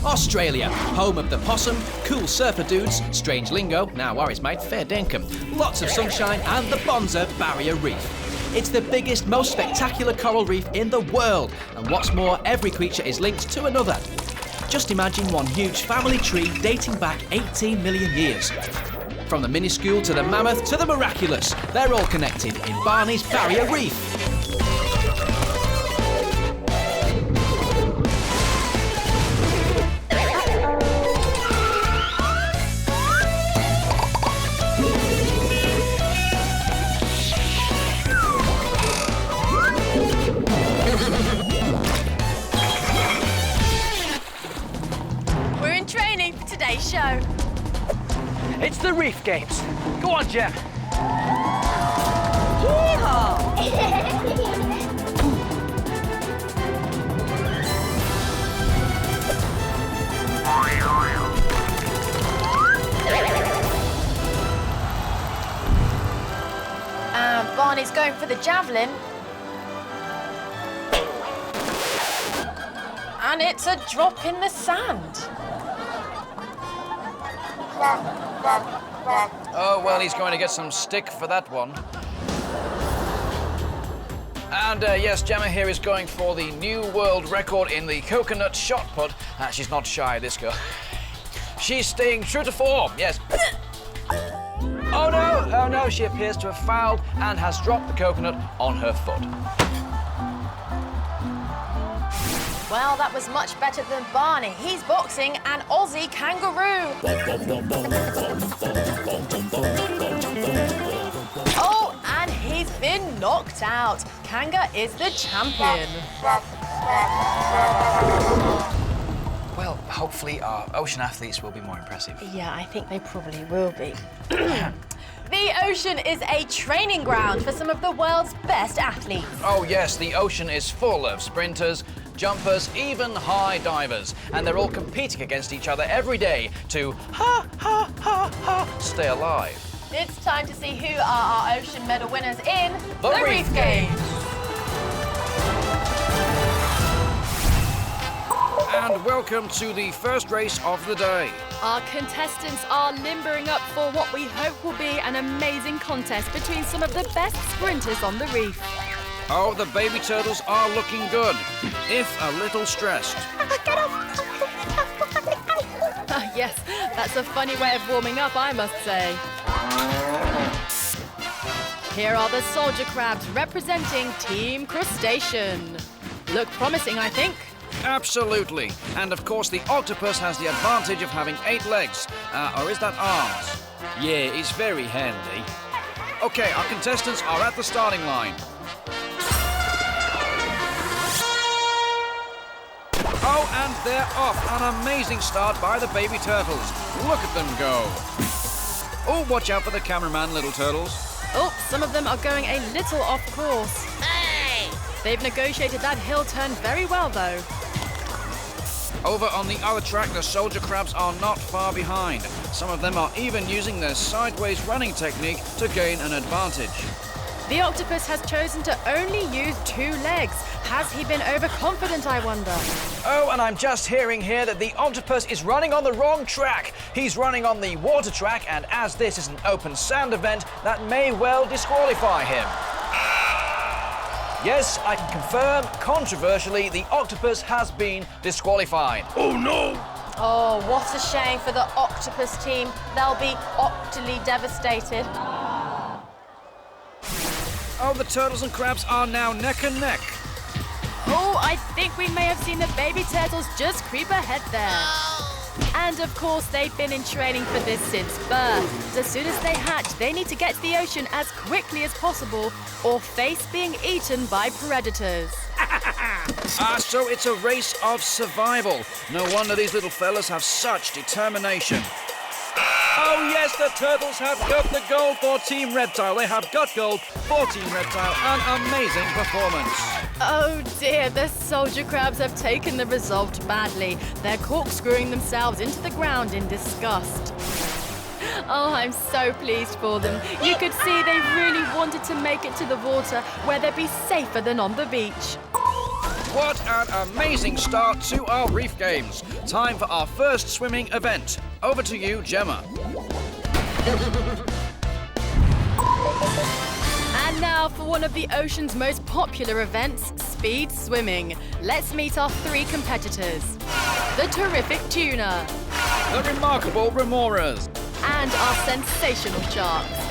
Australia, home of the possum, cool surfer dudes, strange lingo, now worries mate, fair dinkum, lots of sunshine and the Bonza Barrier Reef. It's the biggest, most spectacular coral reef in the world, and what's more, every creature is linked to another. Just imagine one huge family tree dating back 18 million years. From the minuscule to the mammoth to the miraculous, they're all connected in Barney's Barrier Reef. We're in training for today's show. It's the Reef Games. Go on, Gem. Barney's going for the javelin. And it's a drop in the sand. Oh, well, he's going to get some stick for that one. And yes, Gemma here is going for the new world record in the coconut shot put. She's not shy, this girl. She's staying true to form, yes. Oh no, she appears to have fouled and has dropped the coconut on her foot. Well, that was much better than Barney. He's boxing an Aussie kangaroo. Oh, and he's been knocked out. Kanga is the champion. Well, hopefully our ocean athletes will be more impressive. Yeah, I think they probably will be. The ocean is a training ground for some of the world's best athletes. Oh yes, the ocean is full of sprinters, jumpers, even high divers, and they're all competing against each other every day to stay alive. It's time to see who are our ocean medal winners in The Reef Games. And welcome to the first race of the day. Our contestants are limbering up for what we hope will be an amazing contest between some of the best sprinters on the reef. Oh, the baby turtles are looking good, if a little stressed. Yes, that's a funny way of warming up, I must say. Here are the soldier crabs representing Team Crustacean. Look promising, I think. Absolutely. And of course, the octopus has the advantage of having 8 legs. Or is that arms? Yeah, it's very handy. Okay, our contestants are at the starting line. Oh, and they're off. An amazing start by the baby turtles. Look at them go. Oh, watch out for the cameraman, little turtles. Oh, some of them are going a little off course. Hey! They've negotiated that hill turn very well, though. Over on the other track, the soldier crabs are not far behind. Some of them are even using their sideways running technique to gain an advantage. The octopus has chosen to only use 2 legs. Has he been overconfident, I wonder? Oh, and I'm just hearing here that the octopus is running on the wrong track. He's running on the water track, and as this is an open sand event, that may well disqualify him. Yes, I can confirm, controversially, the octopus has been disqualified. Oh, no! Oh, what a shame for the octopus team. They'll be octally devastated. Oh, the turtles and crabs are now neck and neck. Oh, I think we may have seen the baby turtles just creep ahead there. And of course, they've been in training for this since birth. As soon as they hatch, they need to get to the ocean as quickly as possible or face being eaten by predators. So it's a race of survival. No wonder these little fellas have such determination. Oh yes, the turtles have got the gold for Team Reptile. They have got gold for Team Reptile. An amazing performance. Oh dear, the soldier crabs have taken the result badly. They're corkscrewing themselves into the ground in disgust. Oh, I'm so pleased for them. You could see they really wanted to make it to the water where they'd be safer than on the beach. What an amazing start to our Reef Games. Time for our first swimming event. Over to you, Gemma. And now for one of the ocean's most popular events, speed swimming. Let's meet our 3 competitors. The terrific tuna. The remarkable remoras. And our sensational sharks.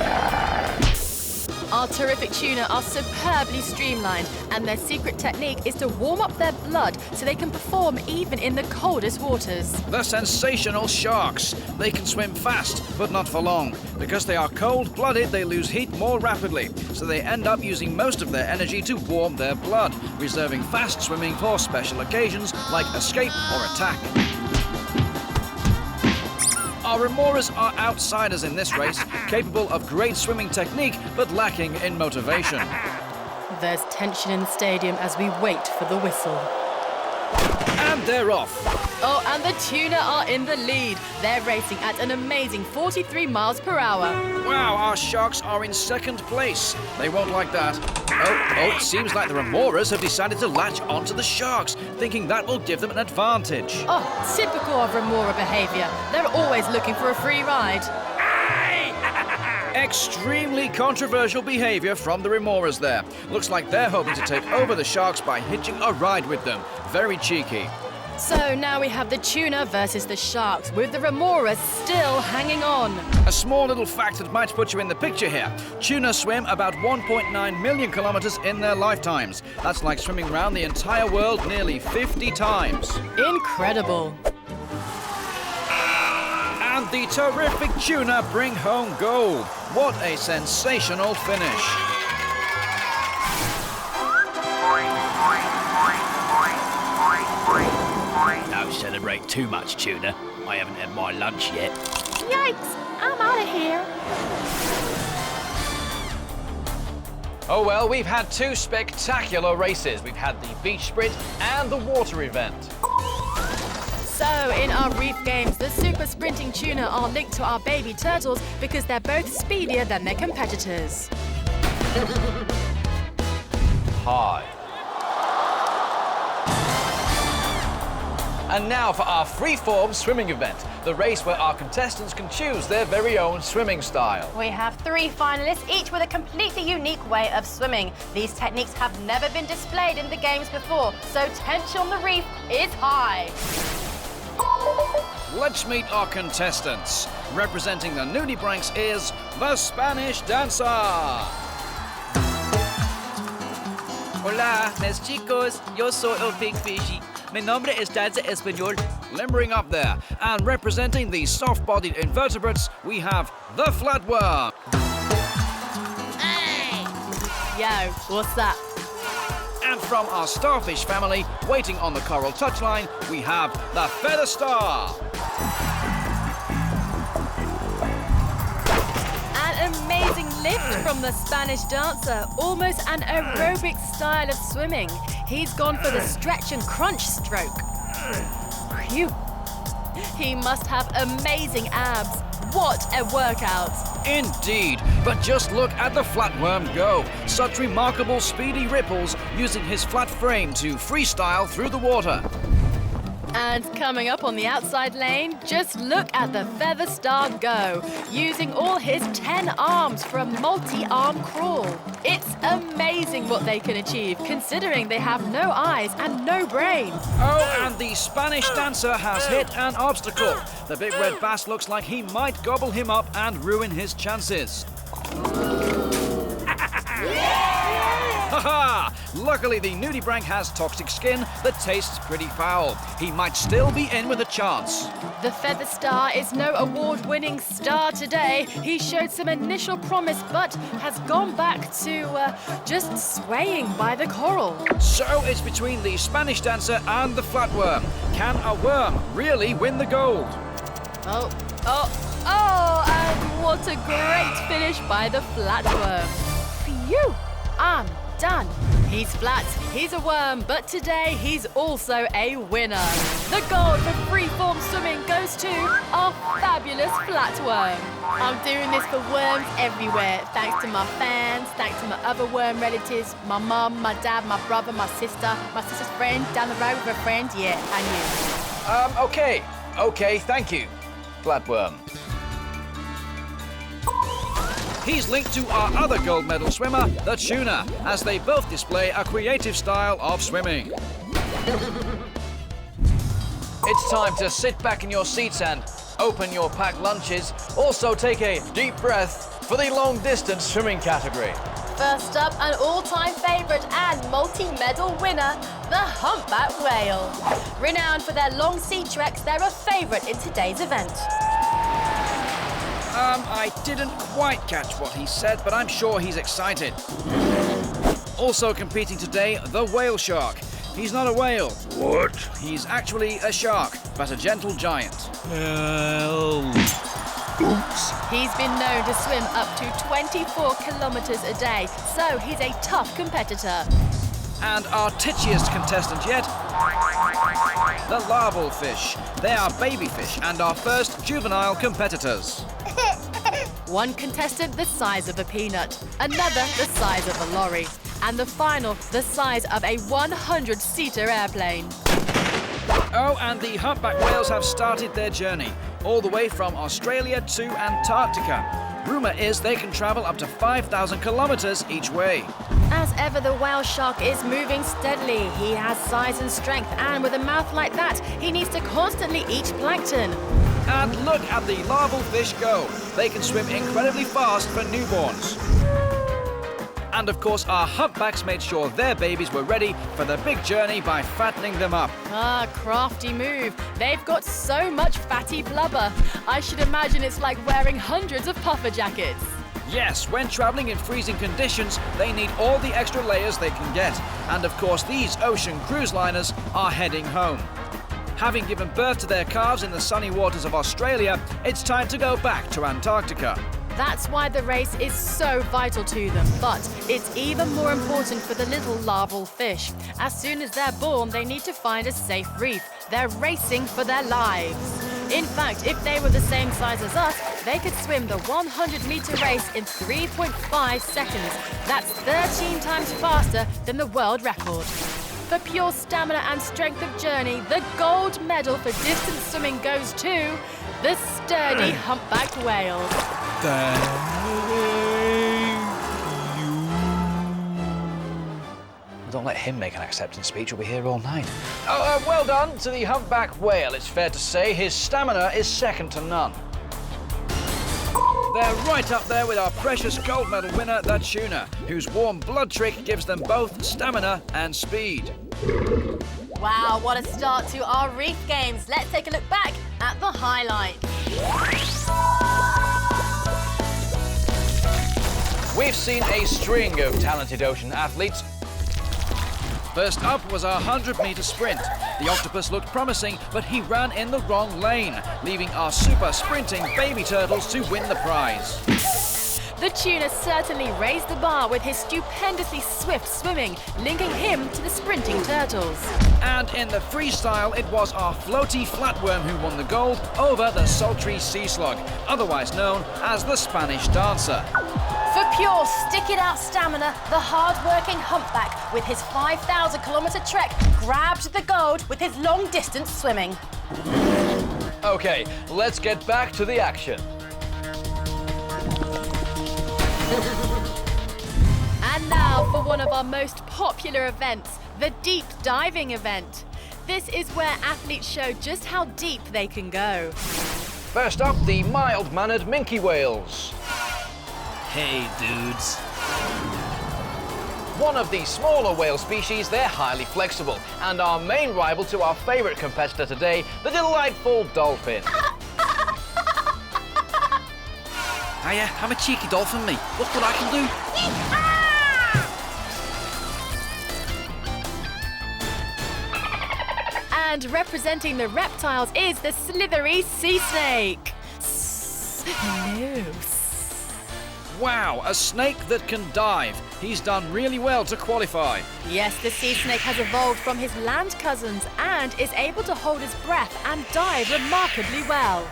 Our terrific tuna are superbly streamlined, and their secret technique is to warm up their blood so they can perform even in the coldest waters. The sensational sharks. They can swim fast, but not for long. Because they are cold-blooded, they lose heat more rapidly, so they end up using most of their energy to warm their blood, reserving fast swimming for special occasions like escape or attack. Our remoras are outsiders in this race, capable of great swimming technique, but lacking in motivation. There's tension in the stadium as we wait for the whistle. And they're off. Oh, and the tuna are in the lead. They're racing at an amazing 43 miles per hour. Wow, our sharks are in second place. They won't like that. Oh, it seems like the remoras have decided to latch onto the sharks, thinking that will give them an advantage. Oh, typical of remora behaviour. They're always looking for a free ride. Extremely controversial behaviour from the remoras there. Looks like they're hoping to take over the sharks by hitching a ride with them. Very cheeky. So now we have the tuna versus the sharks, with the remoras still hanging on. A small little fact that might put you in the picture here. Tuna swim about 1.9 million kilometres in their lifetimes. That's like swimming around the entire world nearly 50 times. Incredible. And the terrific tuna bring home gold. What a sensational finish. Don't celebrate too much, tuna. I haven't had my lunch yet. Yikes! I'm out of here. Oh well, we've had 2 spectacular races. We've had the beach sprint and the water event. So, in our Reef Games, the super sprinting tuna are linked to our baby turtles because they're both speedier than their competitors. Hi. And now for our freeform swimming event, the race where our contestants can choose their very own swimming style. We have 3 finalists, each with a completely unique way of swimming. These techniques have never been displayed in the games before, so tension on the reef is high. Let's meet our contestants. Representing the nudibranchs is the Spanish dancer. Hola, mes chicos. Yo soy el Pig Fishy. Mi nombre es Danza Español. Limbering up there. And representing the soft-bodied invertebrates, we have the flatworm. Yo, what's that? And from our starfish family, waiting on the coral touchline, we have the feather star. An amazing lift from the Spanish dancer, almost an aerobic style of swimming. He's gone for the stretch and crunch stroke. Phew. He must have amazing abs. What a workout. Indeed, but just look at the flatworm go. Such remarkable speedy ripples using his flat frame to freestyle through the water. And coming up on the outside lane, just look at the feather star go, using all his 10 arms for a multi-arm crawl. It's amazing what they can achieve, considering they have no eyes and no brain. Oh, and the Spanish dancer has hit an obstacle. The big red bass looks like he might gobble him up and ruin his chances. Ha-ha! Luckily, the nudibranch has toxic skin that tastes pretty foul. He might still be in with a chance. The feather star is no award-winning star today. He showed some initial promise, but has gone back to just swaying by the coral. So it's between the Spanish dancer and the flatworm. Can a worm really win the gold? Oh, and what a great finish by the flatworm. Phew, I'm done. He's flat, he's a worm, but today he's also a winner. The gold for freeform swimming goes to our fabulous flatworm. I'm doing this for worms everywhere, thanks to my fans, thanks to my other worm relatives, my mum, my dad, my brother, my sister's friend, down the road with a friend, yeah, and you. Okay, thank you, Flatworm. He's linked to our other gold medal swimmer, the tuna, as they both display a creative style of swimming. It's time to sit back in your seats and open your packed lunches. Also take a deep breath for the long-distance swimming category. First up, an all-time favourite and multi-medal winner, the humpback whale. Renowned for their long sea treks, they're a favourite in today's event. I didn't quite catch what he said, but I'm sure he's excited. Also competing today, the whale shark. He's not a whale. What? He's actually a shark, but a gentle giant. Oops. He's been known to swim up to 24 kilometres a day, so he's a tough competitor. And our titchiest contestant yet, the larval fish. They are baby fish and our first juvenile competitors. One contestant the size of a peanut, another the size of a lorry, and the final the size of a 100-seater airplane. Oh, and the humpback whales have started their journey, all the way from Australia to Antarctica. Rumour is they can travel up to 5,000 kilometres each way. As ever, the whale shark is moving steadily. He has size and strength, and with a mouth like that, he needs to constantly eat plankton. And look at the larval fish go. They can swim incredibly fast for newborns. And of course, our humpbacks made sure their babies were ready for the big journey by fattening them up. Ah, crafty move. They've got so much fatty blubber. I should imagine it's like wearing hundreds of puffer jackets. Yes, when travelling in freezing conditions, they need all the extra layers they can get. And of course, these ocean cruise liners are heading home. Having given birth to their calves in the sunny waters of Australia, it's time to go back to Antarctica. That's why the race is so vital to them, but it's even more important for the little larval fish. As soon as they're born, they need to find a safe reef. They're racing for their lives. In fact, if they were the same size as us, they could swim the 100-metre race in 3.5 seconds. That's 13 times faster than the world record. For pure stamina and strength of journey, the gold medal for distance swimming goes to the sturdy humpback whale. Don't let him make an acceptance speech, we'll be here all night. Well done to the humpback whale. It's fair to say his stamina is second to none. They're right up there with our precious gold medal winner, the tuna, whose warm blood trick gives them both stamina and speed. Wow, what a start to our Reef Games. Let's take a look back at the highlights. We've seen a string of talented ocean athletes. First up was our 100-metre sprint. The octopus looked promising, but he ran in the wrong lane, leaving our super sprinting baby turtles to win the prize. The tuna certainly raised the bar with his stupendously swift swimming, linking him to the sprinting turtles. And in the freestyle, it was our floaty flatworm who won the gold over the sultry sea slug, otherwise known as the Spanish dancer. For pure stick-it-out stamina, the hard-working humpback, with his 5,000-kilometre trek, grabbed the gold with his long-distance swimming. Okay, let's get back to the action. And now for one of our most popular events, the deep diving event. This is where athletes show just how deep they can go. First up, the mild-mannered minke whales. Hey, dudes. One of the smaller whale species, they're highly flexible, and our main rival to our favourite competitor today, the delightful dolphin. Hiya, I'm a cheeky dolphin, mate. Look what I can do. And representing the reptiles is the slithery sea snake. Hello. Wow, a snake that can dive. He's done really well to qualify. Yes, the sea snake has evolved from his land cousins and is able to hold his breath and dive remarkably well.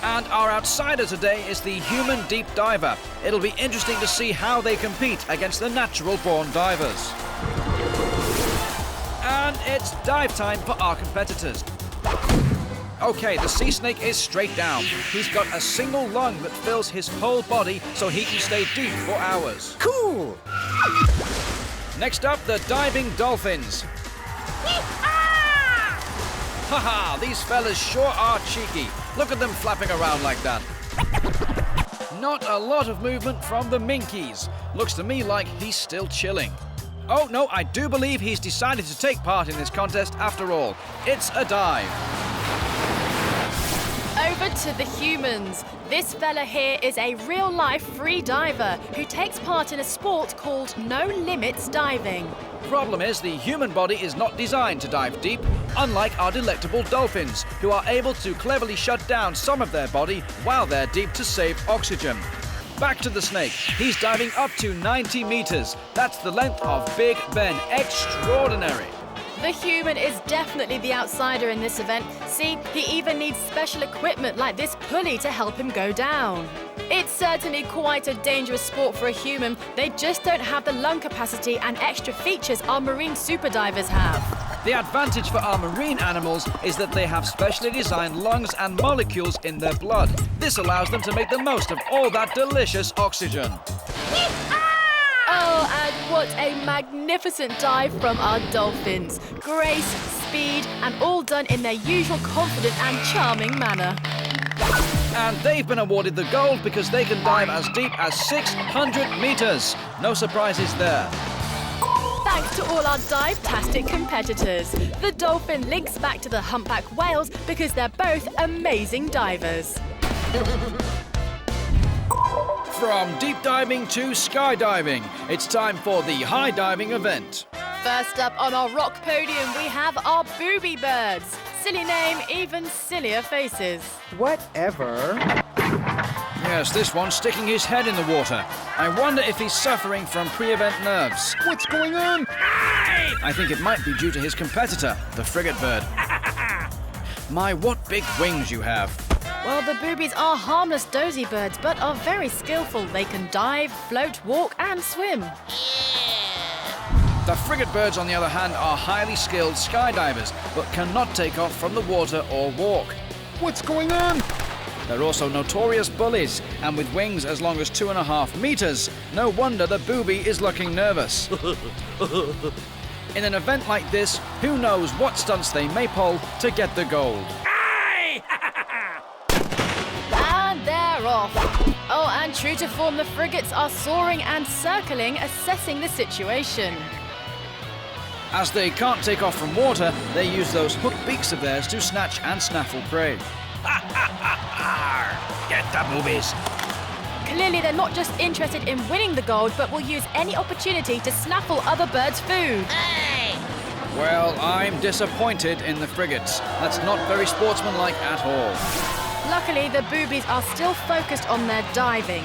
And our outsider today is the human deep diver. It'll be interesting to see how they compete against the natural-born divers. And it's dive time for our competitors. Okay, the sea snake is straight down. He's got a single lung that fills his whole body so he can stay deep for hours. Cool! Next up, the diving dolphins. Haha, these fellas sure are cheeky. Look at them flapping around like that. Not a lot of movement from the minkies. Looks to me like he's still chilling. Oh no, I do believe he's decided to take part in this contest after all. It's a dive. Over to the humans. This fella here is a real-life free diver who takes part in a sport called No Limits Diving. Problem is, the human body is not designed to dive deep, unlike our delectable dolphins, who are able to cleverly shut down some of their body while they're deep to save oxygen. Back to the snake. He's diving up to 90 meters. That's the length of Big Ben. Extraordinary. The human is definitely the outsider in this event. See, he even needs special equipment like this pulley to help him go down. It's certainly quite a dangerous sport for a human. They just don't have the lung capacity and extra features our marine super divers have. The advantage for our marine animals is that they have specially designed lungs and molecules in their blood. This allows them to make the most of all that delicious oxygen. Oh, and what a magnificent dive from our dolphins. Grace, speed, and all done in their usual confident and charming manner. And they've been awarded the gold because they can dive as deep as 600 meters. No surprises there. Thanks to all our dive-tastic competitors. The dolphin links back to the humpback whales because they're both amazing divers. From deep diving to skydiving, it's time for the high diving event. First up on our rock podium, we have our booby birds. Silly name, even sillier faces. Whatever. Yes, this one's sticking his head in the water. I wonder if he's suffering from pre-event nerves. What's going on? I think it might be due to his competitor, the frigate bird. My, what big wings you have. Well, the boobies are harmless dozy birds, but are very skillful. They can dive, float, walk, and swim. The frigate birds, on the other hand, are highly skilled skydivers, but cannot take off from the water or walk. What's going on? They're also notorious bullies, and with wings as long as 2.5 meters, no wonder the booby is looking nervous. In an event like this, who knows what stunts they may pull to get the gold. And they're off. Oh, and true to form, the frigates are soaring and circling, assessing the situation. As they can't take off from water, they use those hooked beaks of theirs to snatch and snaffle prey. Get the boobies. Clearly, they're not just interested in winning the gold, but will use any opportunity to snaffle other birds' food. Well, I'm disappointed in the frigates. That's not very sportsmanlike at all. Luckily, the boobies are still focused on their diving.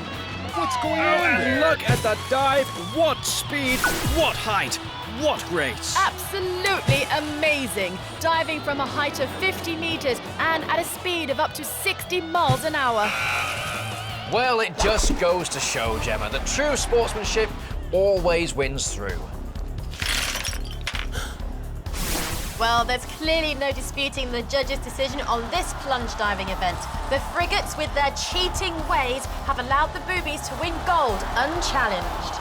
What's going And on? look at the dive! What speed! What height! What grace! Absolutely amazing. Diving from a height of 50 meters and at a speed of up to 60 miles an hour. Well, it just goes to show, Gemma, that true sportsmanship always wins through. Well, there's clearly no disputing the judges' decision on this plunge diving event. The frigates, with their cheating ways, have allowed the boobies to win gold unchallenged.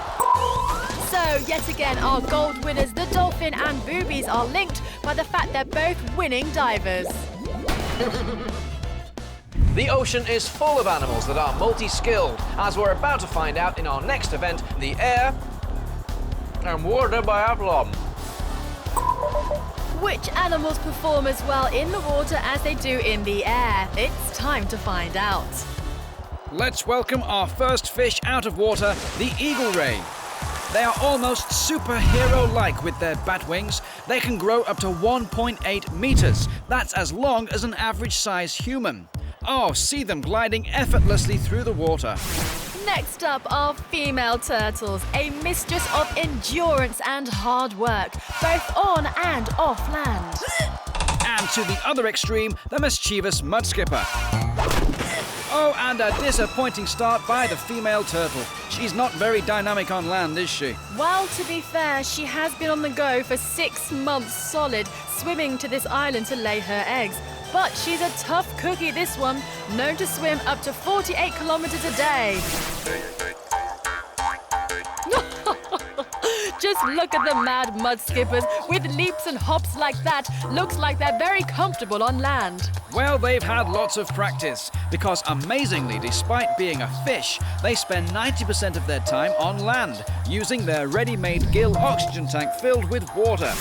So, yet again, our gold winners, the dolphin and boobies, are linked by the fact they're both winning divers. The ocean is full of animals that are multi-skilled, as we're about to find out in our next event, the air and water biathlon. Which animals perform as well in the water as they do in the air? It's time to find out. Let's welcome our first fish out of water, the eagle ray. They are almost superhero-like with their bat wings. They can grow up to 1.8 meters. That's as long as an average-sized human. Oh, see them gliding effortlessly through the water. Next up are female turtles, a mistress of endurance and hard work, both on and off land. And to the other extreme, the mischievous mudskipper. Oh, and a disappointing start by the female turtle. She's not very dynamic on land, is she? Well, to be fair, she has been on the go for 6 months solid, swimming to this island to lay her eggs. But she's a tough cookie, this one, known to swim up to 48 kilometers a day. Just look at the mad mud skippers with leaps and hops like that. Looks like they're very comfortable on land. Well, they've had lots of practice because, amazingly, despite being a fish, they spend 90% of their time on land using their ready-made gill oxygen tank filled with water.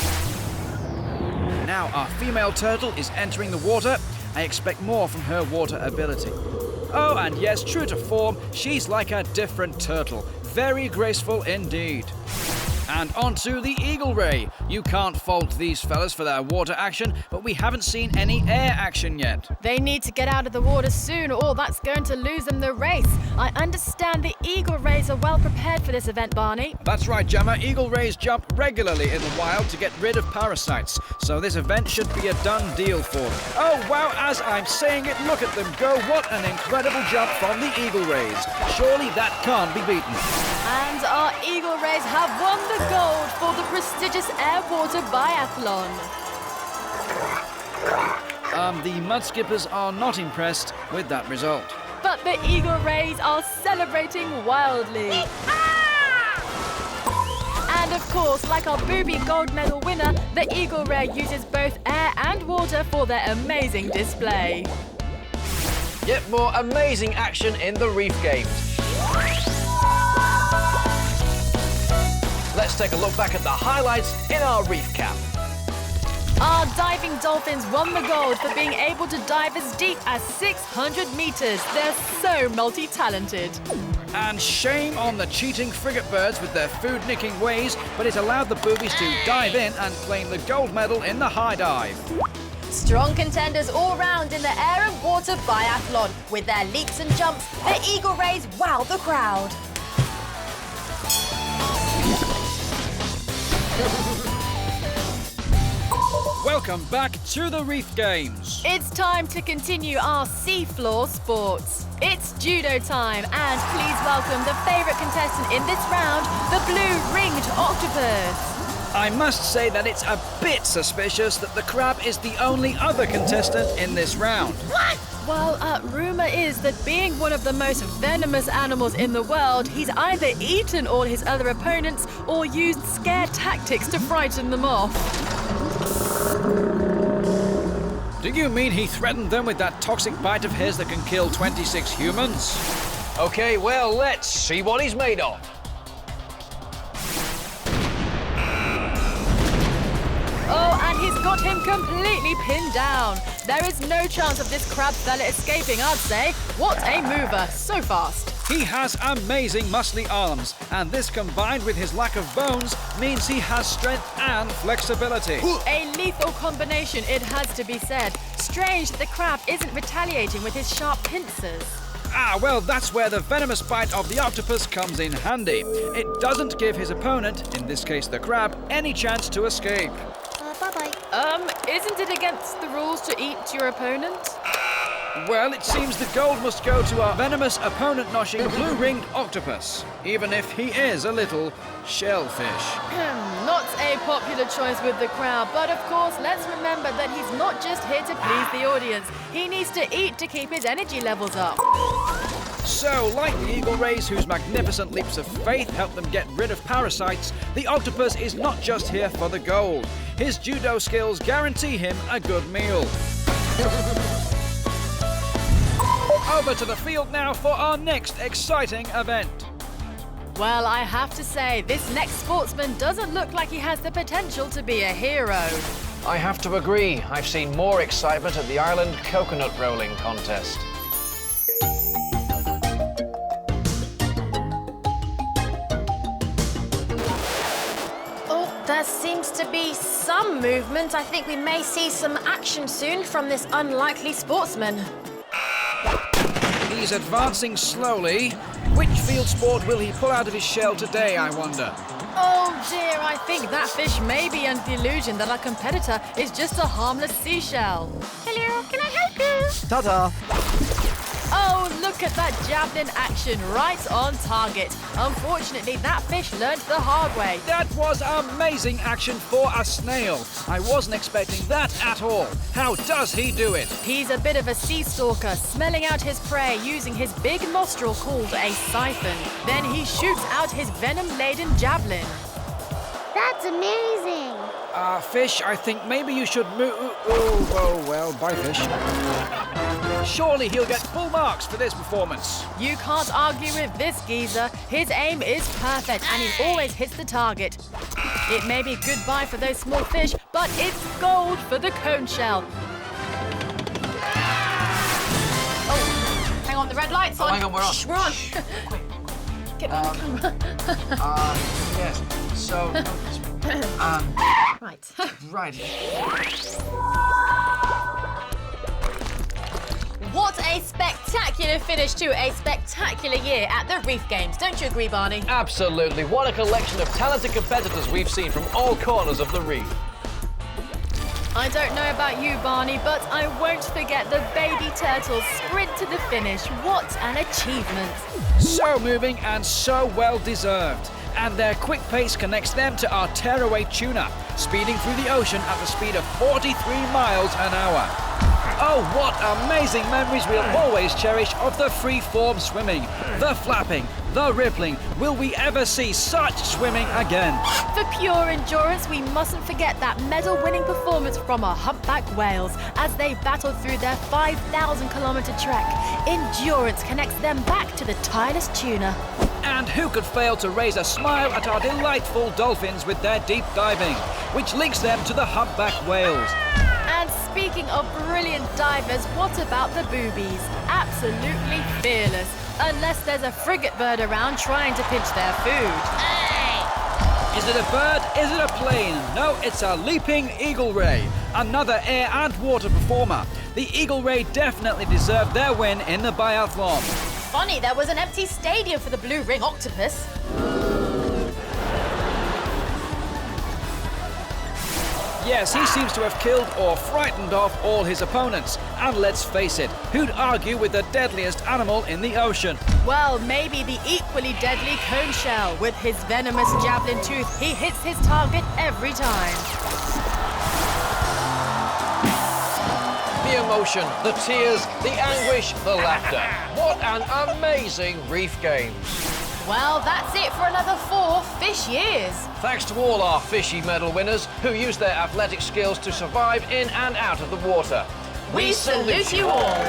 Now our female turtle is entering the water. I expect more from her water ability. Oh, and yes, true to form, she's like a different turtle. Very graceful indeed. And onto the eagle ray. You can't fault these fellas for their water action, but we haven't seen any air action yet. They need to get out of the water soon, or that's going to lose them the race. I understand the eagle rays are well prepared for this event, Barney. That's right, Gemma. Eagle rays jump regularly in the wild to get rid of parasites, so this event should be a done deal for them. Oh, wow, as I'm saying it, look at them go. What an incredible jump from the eagle rays. Surely that can't be beaten. And our eagle rays have won the gold for the prestigious air-water biathlon. The mudskippers are not impressed with that result. But the eagle rays are celebrating wildly. And of course, like our booby gold medal winner, the eagle ray uses both air and water for their amazing display. Yet more amazing action in the Reef Games. Let's take a look back at the highlights in our Reef Camp. Our diving dolphins won the gold for being able to dive as deep as 600 meters. They're so multi-talented. And shame on the cheating frigate birds with their food-nicking ways, but it allowed the boobies to dive in and claim the gold medal in the high dive. Strong contenders all round in the air and water biathlon. With their leaps and jumps, the eagle rays wowed the crowd. Welcome back to the Reef Games. It's time to continue our seafloor sports. It's judo time, and please welcome the favourite contestant in this round, the blue-ringed octopus. I must say that it's a bit suspicious that the crab is the only other contestant in this round. What? Well, rumour is that being one of the most venomous animals in the world, he's either eaten all his other opponents or used scare tactics to frighten them off. Do you mean he threatened them with that toxic bite of his that can kill 26 humans? Okay, well, let's see what he's made of. Oh, and he's got him completely pinned down. There is no chance of this crab fella escaping, I'd say. What a mover, so fast. He has amazing muscly arms, and this combined with his lack of bones means he has strength and flexibility. A lethal combination, it has to be said. Strange that the crab isn't retaliating with his sharp pincers. Ah, well, that's where the venomous bite of the octopus comes in handy. It doesn't give his opponent, in this case the crab, any chance to escape. Bye-bye. Isn't it against the rules to eat your opponent? Well, it seems the gold must go to our venomous opponent-noshing blue-ringed octopus, even if he is a little shellfish. Not a popular choice with the crowd, but of course, let's remember that he's not just here to please the audience. He needs to eat to keep his energy levels up. So, like the eagle rays whose magnificent leaps of faith help them get rid of parasites, the octopus is not just here for the gold. His judo skills guarantee him a good meal. Over to the field now for our next exciting event. Well, I have to say, this next sportsman doesn't look like he has the potential to be a hero. I have to agree. I've seen more excitement at the Ireland coconut rolling contest. Oh, there seems to be some movement. I think we may see some action soon from this unlikely sportsman. He's advancing slowly. Which field sport will he pull out of his shell today, I wonder? Oh dear, I think that fish may be under the illusion that our competitor is just a harmless seashell. Hello, can I help you? Ta-ta. Oh, look at that javelin action, right on target. Unfortunately, that fish learned the hard way. That was amazing action for a snail. I wasn't expecting that at all. How does he do it? He's a bit of a sea stalker, smelling out his prey using his big nostril called a siphon. Then he shoots out his venom-laden javelin. That's amazing. Fish, I think maybe you should move... Oh, well, bye, fish. Surely he'll get full marks for this performance. You can't argue with this geezer. His aim is perfect and he always hits the target. It may be goodbye for those small fish, but it's gold for the cone shell. Oh, hang on, the red light's on. hang on, we're on. Shh, we're on. Get on the camera. Yes. So, Right. right. What a spectacular finish to a spectacular year at the Reef Games. Don't you agree, Barney? Absolutely. What a collection of talented competitors we've seen from all corners of the reef. I don't know about you, Barney, but I won't forget the baby turtles sprint to the finish. What an achievement. So moving and so well deserved. And their quick pace connects them to our tearaway tuna, speeding through the ocean at the speed of 43 miles an hour. Oh, what amazing memories we'll always cherish of the free-form swimming, the flapping, the rippling. Will we ever see such swimming again? For pure endurance, we mustn't forget that medal-winning performance from our humpback whales as they battled through their 5,000-kilometre trek. Endurance connects them back to the tireless tuna. And who could fail to raise a smile at our delightful dolphins with their deep diving, which links them to the humpback whales. And speaking of brilliant divers, what about the boobies? Absolutely fearless, unless there's a frigate bird around trying to pinch their food. Is it a bird? Is it a plane? No, it's a leaping eagle ray, another air and water performer. The eagle ray definitely deserved their win in the biathlon. Funny, there was an empty stadium for the blue ring octopus. Yes, he seems to have killed or frightened off all his opponents. And let's face it, who'd argue with the deadliest animal in the ocean? Well, maybe the equally deadly cone shell. With his venomous javelin tooth, he hits his target every time. The emotion, the tears, the anguish, the laughter. What an amazing Reef Games. Well, that's it for another 4 fish years. Thanks to all our fishy medal winners who used their athletic skills to survive in and out of the water. We salute you all.